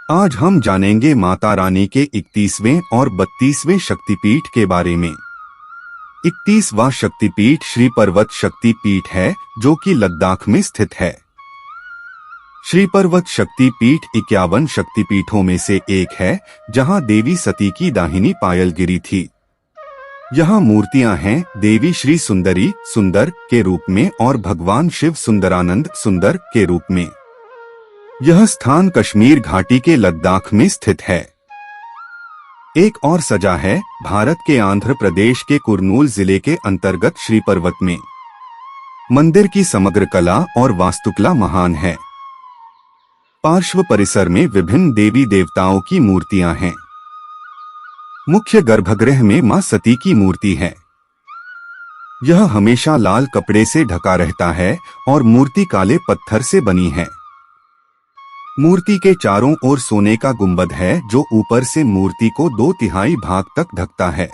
आज हम जानेंगे माता रानी के 31वें और 32वें शक्तिपीठ के बारे में। 31वां शक्तिपीठ श्री पर्वत शक्तिपीठ है, जो कि लद्दाख में स्थित है। श्री पर्वत शक्तिपीठ 51 शक्तिपीठों में से एक है, जहां देवी सती की दाहिनी पायल गिरी थी। यहाँ मूर्तियां हैं देवी श्री सुंदरी सुंदर के रूप में और भगवान शिव सुंदरानंद सुंदर के रूप में। यह स्थान कश्मीर घाटी के लद्दाख में स्थित है। एक और सजा है भारत के आंध्र प्रदेश के कुरनूल जिले के अंतर्गत श्री पर्वत में। मंदिर की समग्र कला और वास्तुकला महान है। पार्श्व परिसर में विभिन्न देवी देवताओं की मूर्तियां हैं। मुख्य गर्भगृह में मां सती की मूर्ति है। यह हमेशा लाल कपड़े से ढका रहता है और मूर्ति काले पत्थर से बनी है। मूर्ति के चारों ओर सोने का गुंबद है, जो ऊपर से मूर्ति को 2/3 भाग तक ढकता है।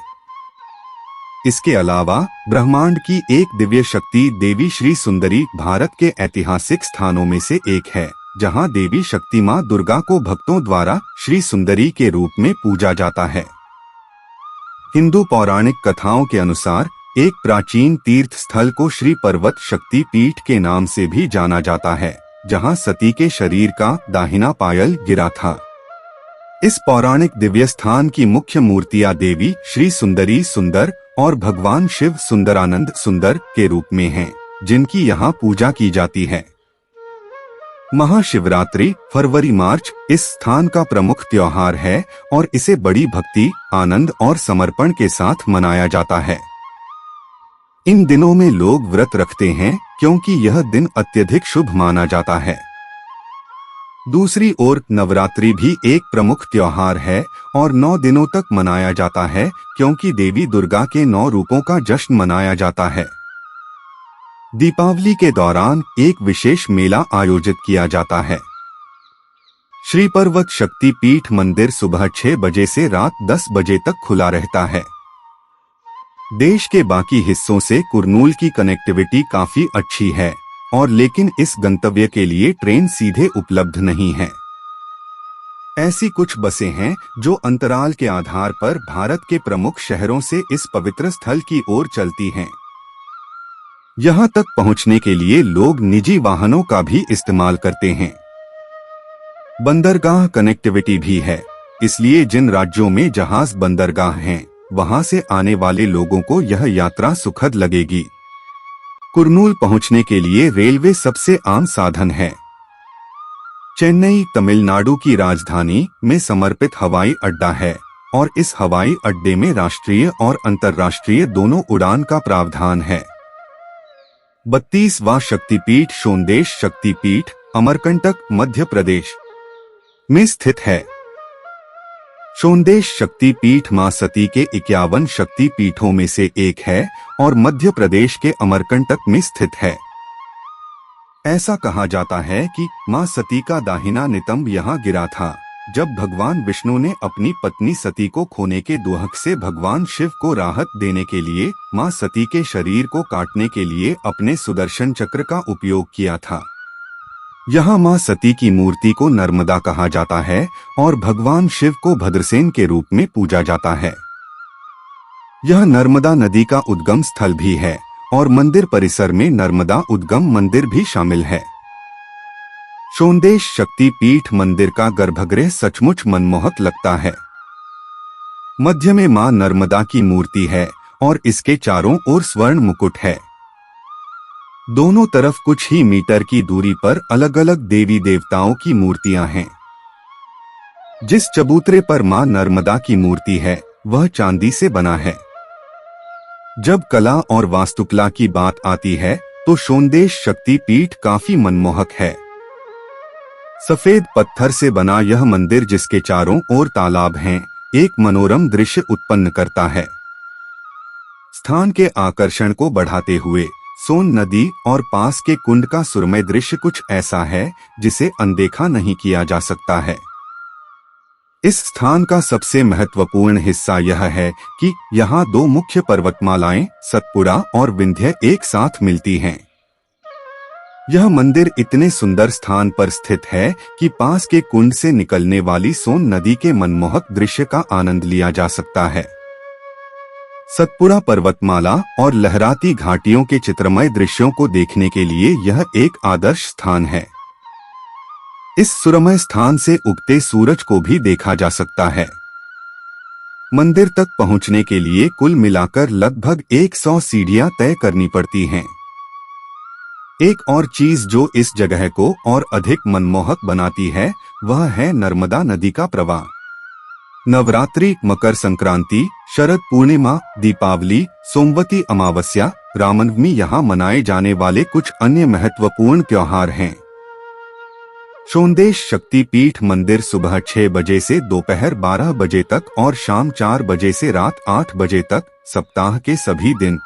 इसके अलावा ब्रह्मांड की एक दिव्य शक्ति देवी श्री सुंदरी भारत के ऐतिहासिक स्थानों में से एक है, जहां देवी शक्ति मां दुर्गा को भक्तों द्वारा श्री सुंदरी के रूप में पूजा जाता है। हिंदू पौराणिक कथाओं के अनुसार एक प्राचीन तीर्थ स्थल को श्री पर्वत शक्तिपीठ के नाम से भी जाना जाता है, जहां सती के शरीर का दाहिना पायल गिरा था। इस पौराणिक दिव्य स्थान की मुख्य मूर्तियां देवी श्री सुंदरी सुंदर और भगवान शिव सुंदरानंद सुंदर के रूप में हैं, जिनकी यहां पूजा की जाती है। महाशिवरात्रि फरवरी मार्च इस स्थान का प्रमुख त्योहार है और इसे बड़ी भक्ति, आनंद और समर्पण के साथ मनाया जाता है। इन दिनों में लोग व्रत रखते हैं, क्योंकि यह दिन अत्यधिक शुभ माना जाता है। दूसरी ओर नवरात्रि भी एक प्रमुख त्योहार है और 9 दिनों तक मनाया जाता है, क्योंकि देवी दुर्गा के 9 रूपों का जश्न मनाया जाता है। दीपावली के दौरान एक विशेष मेला आयोजित किया जाता है। श्री पर्वत शक्तिपीठ मंदिर सुबह 6 बजे से रात 10 बजे तक खुला रहता है। देश के बाकी हिस्सों से कुरनूल की कनेक्टिविटी काफी अच्छी है और लेकिन इस गंतव्य के लिए ट्रेन सीधे उपलब्ध नहीं है। ऐसी कुछ बसें हैं जो अंतराल के आधार पर भारत के प्रमुख शहरों से इस पवित्र स्थल की ओर चलती हैं। यहाँ तक पहुँचने के लिए लोग निजी वाहनों का भी इस्तेमाल करते हैं। बंदरगाह कनेक्टिविटी भी है, इसलिए जिन राज्यों में जहाज बंदरगाह हैं, वहां से आने वाले लोगों को यह यात्रा सुखद लगेगी। कुरनूल पहुंचने के लिए रेलवे सबसे आम साधन है। चेन्नई तमिलनाडु की राजधानी में समर्पित हवाई अड्डा है और इस हवाई अड्डे में राष्ट्रीय और अंतर्राष्ट्रीय दोनों उड़ान का प्रावधान है। 32वां शक्तिपीठ सोनदेश शक्तिपीठ अमरकंटक मध्य प्रदेश में स्थित है। सोनदेश शक्तिपीठ मां सती के 51 शक्तिपीठों में से एक है और मध्य प्रदेश के अमरकंटक में स्थित है। ऐसा कहा जाता है कि मां सती का दाहिना नितंब यहाँ गिरा था, जब भगवान विष्णु ने अपनी पत्नी सती को खोने के दुहक से भगवान शिव को राहत देने के लिए मां सती के शरीर को काटने के लिए अपने सुदर्शन चक्र का उपयोग किया था। यहाँ मां सती की मूर्ति को नर्मदा कहा जाता है और भगवान शिव को भद्रसेन के रूप में पूजा जाता है। यह नर्मदा नदी का उद्गम स्थल भी है और मंदिर परिसर में नर्मदा उद्गम मंदिर भी शामिल है। सोनदेश शक्तिपीठ मंदिर का गर्भगृह सचमुच मनमोहक लगता है। मध्य में मां नर्मदा की मूर्ति है और इसके चारों ओर स्वर्ण मुकुट है। दोनों तरफ कुछ ही मीटर की दूरी पर अलग अलग देवी देवताओं की मूर्तियां हैं। जिस चबूतरे पर मां नर्मदा की मूर्ति है, वह चांदी से बना है। जब कला और वास्तुकला की बात आती है, तो सोनदेश शक्तिपीठ काफी मनमोहक है। सफेद पत्थर से बना यह मंदिर, जिसके चारों ओर तालाब हैं, एक मनोरम दृश्य उत्पन्न करता है। स्थान के आकर्षण को बढ़ाते हुए सोन नदी और पास के कुंड का सुरमय दृश्य कुछ ऐसा है जिसे अनदेखा नहीं किया जा सकता है। इस स्थान का सबसे महत्वपूर्ण हिस्सा यह है कि यहाँ 2 मुख्य पर्वतमालाएं सतपुड़ा और विंध्य एक साथ मिलती हैं। यह मंदिर इतने सुंदर स्थान पर स्थित है कि पास के कुंड से निकलने वाली सोन नदी के मनमोहक दृश्य का आनंद लिया जा सकता है। सतपुड़ा पर्वतमाला और लहराती घाटियों के चित्रमय दृश्यों को देखने के लिए यह एक आदर्श स्थान है। इस सुरमय स्थान से उगते सूरज को भी देखा जा सकता है। मंदिर तक पहुंचने के लिए कुल मिलाकर लगभग 100 सीढ़ियां तय करनी पड़ती हैं। एक और चीज जो इस जगह को और अधिक मनमोहक बनाती है वह है नर्मदा नदी का प्रवाह। नवरात्रि, मकर संक्रांति, शरद पूर्णिमा, दीपावली, सोमवती अमावस्या, रामनवमी यहाँ मनाए जाने वाले कुछ अन्य महत्वपूर्ण त्योहार हैं। सोनदेश शक्ति पीठ मंदिर सुबह 6 बजे से दोपहर 12 बजे तक और शाम 4 बजे से रात 8 बजे तक सप्ताह के सभी दिन